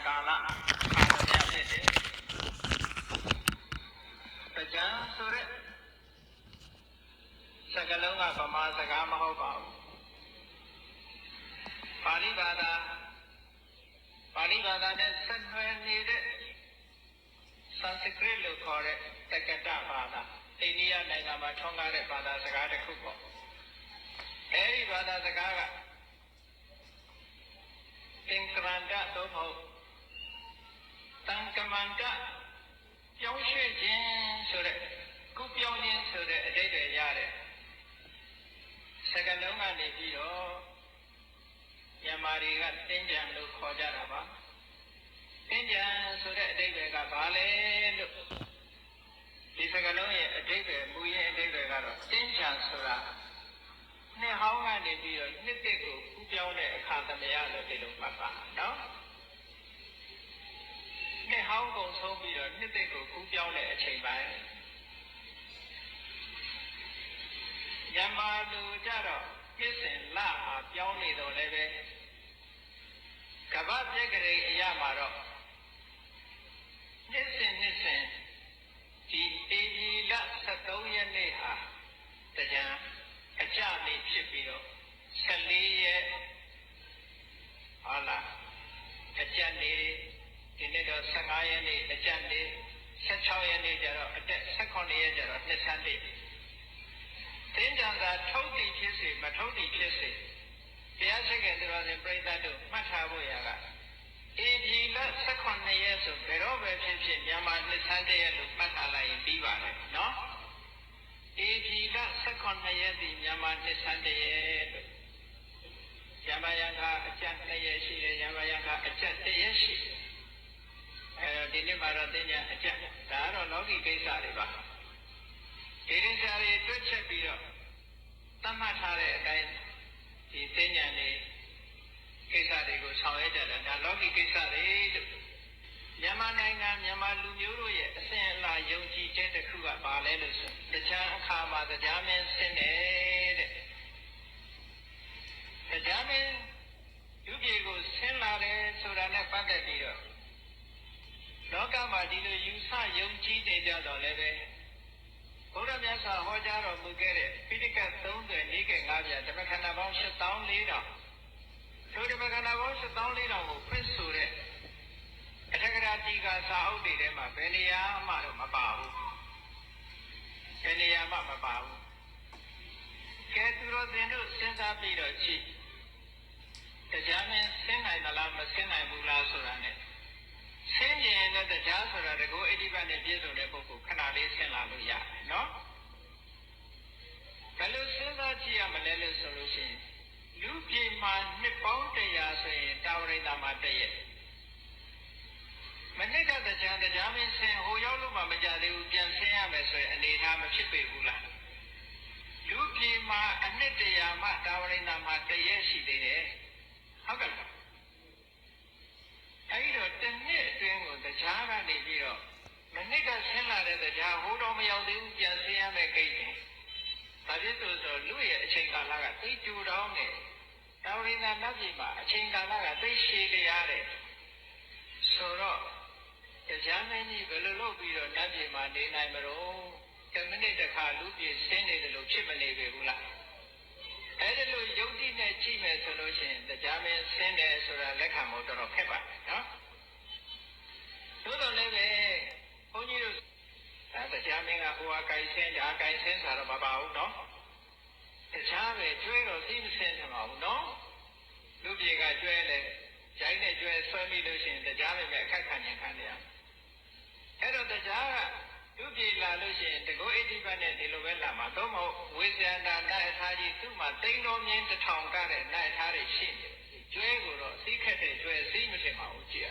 ကာလအာရမဖြစ်တယ်တရားဆိုတဲ့စကားလုံးကဗမာစကားမဟုတ်ပါဘူးပါဠိဘာသာနဲ့ဆက်နွယ်နေတဲ့Sanskrit လို့ခေါ်တဲ့တက္ကတဘာသာအိန္ဒိယနိုင်ငံမှာထွန်းကားတဲ့ဘာသာစကားတစ်ခုပေါ့အဲဒီဘာသာစကားကသင်္ကရန္တသို့မဟုတ်တံကမန္တပြောင်းရွှေ့ခြင်းဆိုတဲ့ကုပြောင်းခြင်းဆိုတဲ့အဓိပ္ပာယ်ရတဲ့စကားလုံးကနေပြီးတော့မြန်မာတွေကတင်းကြံလို့ခေါ်ကြတာပါတင်းကြံဆိုတဲ့အဓိပ္ပာယ်ကဘာလဲလို့ဒီစကားလုံးရဲ့အဓိပ္ပာယ်မူရင်းအဓိပ္ပာယ်ကတော့တင်းကြံဆိုတာနှစ်ဟောင်းကနေပြီးတော့နှစ်သစ်ကိုကူးပြောင်းတဲ့အခါသမယလို့ဒီလိုမှတ်ပါနော်နှစ်ဟောင်းကုန်ဆုံးပြီးတော့နှစ်သစ်ကိုကူးပြောင်းတဲ့အချိန်ပိုင်းမြန်မာလူကြတော့ပြည့်စင်လအားပြောင်းနေတော့လည်းပဲကမ္ဘာပြည့်ကလေးအရာမှာတော့နှစ်စဉ်ဒီဧပြီလ23ရက်နေ့ဟာတရားအကြနေ့ဖြစ်ပြီးတော့14ရက်ဟုတ်လားအကြနေ့ဒီနေ့တော့15ရက်နေ့အကြနေ့16ရက်နေ့ကျတော့အတက်18ရက်ကျတော့နှစ်ဆန်းနေ့တင်းကြံသာထုတ်တည်ဖြစ်စေမထုတ်တည်ဖြစ်စေတရားရှိခိုးသူတော်စင်ပြိဿတ်တို့မှတ်ထားဖို့ရကဧပြီလ18ရက်ဆိုဘယ်တော့ပဲဖြစ်ဖြစ်မြန်မာနှစ်ဆန်းတရက်လို့မှတ်ထားလိုက်ရင်ပြီးပါတယ်နော်ဧပြီလ18ရက်ဒီမြန်မာနှစ်ဆန်းတရက်လို့ရမယံကအကျက်2ရက်ရှိတယ်ရမယံကအကျက်1ရက်ရှိတယ်ဒီနေ့မှာတော့တင်းကြံအကျက်ဒါကတော့လောကီကိစ္စတွေပါဒီရင်းစာတွေတွက်ချက်ပြီးတော့သတ်မှတ်ထားတဲ့အတိုင်းဒီတင်းကြံတွေကိစ္စတွေကိုဆောင်ရွက်ကြတာဒါလောကီကိစ္စတွေလို့မြန်မာနိုင်ငံမြန်မာလူမျိုးတို့ရဲ့အစဉ်အလာယုံကြည်ချက်တစ်ခုကပါလဲလို့ဆိုတရားအခါမှာတရားမင်းဆင်းတယ်တဲ့တရားမင်းလူပြေကိုဆင်းလာတယ်ဆိုတာနဲ့ပတ်သက်ပြီးတော့လောကမှာဒီလိုယူဆယုံကြည်နေကြတော့လည်းပဲဘုရားမြတ်စွာဟောကြားတော်မူခဲ့တဲ့ပိဋကတ်30နေက9ပြဓမ္မခန္ဓာပေါင်း7400ထိုဓမ္မခန္ဓာပေါင်း7400ကိုဖွင့်ဆိုတဲ့အထက်ကရာတိကစာအုပ်တွေထဲမှာဘယ်နေရာမှတော့မပါဘူးဘယ်နေရာမှမပါဘူးကဲသူတော်သင်တို့စဉ်းစားပြီးတော့ကြည့်တရားမင်းဆင်းနိုင်သလားမဆင်းနိုင်ဘူးလားဆိုတာ ਨੇ ဆင်းရင်လည်းတရားဆိုတာတကူအိဋ္ဌိပတ်နဲ့ပြည့်စုံတဲ့ပုဂ္ဂိုလ်ခဏလေးဆင်းလာလို့ရတယ်နော်ဘယ်လိုစဉ်းစားကြည့်ရမလဲလို့ဆိုလို့ရှိရင်လူပြေမှာနှစ်ပေါင်း100ဆိုရင်တာဝရိန္ဒာမှာတရက်မနစ်ကတရားမင်းဆင်းဟိုရောက်လို့မှမကြသေးဘူးပြန်ဆင်းရမယ်ဆိုရင်အနေထားမဖြစ်ပေဘူးလားလူပြေမှာအနှစ်100မှတာဝရိန္ဒာမှာတရက်ရှိသေးတယ်ဟုတ်ကဲ့အဲဒီတော့တစ်နှစ်အတွင်းကိုတရားကနေပြီးတော့မနစ်ကဆင်းလာတဲ့တရားဟိုတော့မရောက်သေးဘူးပြန်ဆင်းရမယ်ကိစ္စဒါဖြစ်ဆိုလူရဲ့အချိန်ကာလကသိကြူတောင်းနေတာဝရိန္ဒာနတ်ပြည်မှာအချိန်ကာလကသိရှည်ကြရတယ်ဆိုတော့တရားမင်းကြီးဘယ်လိုလုပ်ပြီးတော့နတ်ပြည်မှာနေနိုင်မလို့10မိနစ်တခါလူပြည်ဆင်းနေတယ်လို့ဖြစ်မနေပေဘူးလားအဲ့ဒီလိုယုတ်တိနဲ့ကြည့်မယ်ဆိုလို့ရှိရင်တရားမင်းဆင်းတယ်ဆိုတာလက်ခံဖို့တော်တော်ခက်ပါတယ်နော်သို့တော်လည်းပဲဘုန်းကြီးတို့တရားမင်းကဟိုဟာကြိုင်ဆင်းဒါကြိုင်ဆင်းဆိုတော့မပါဘူးနော်တရားပဲကျွဲတော့သိမဆင်းမှာဘူးနော်လူပြည်ကကျွဲလေဂျိုင်းနဲ့ကျွဲဆွဲမိလို့ရှိရင်တရားပဲအခက်ခံရင်ခံရအဲ့တော့တရားကလူပြည်လာလို့ရှိရင်တကောဣတိပတ်နဲ့ဒီလိုပဲလာမှာသို့မဟုတ်ဝိဇ္ဇာနာနိုင်အထားကြီးသူ့မှာသိန်းတော်မြင်း1000ကတဲ့နိုင်အထားတွေရှိတယ်ကျွဲကိုတော့စီးခက်တဲ့ကျွဲစီးမထင်ပါဘူးကြည့်ရ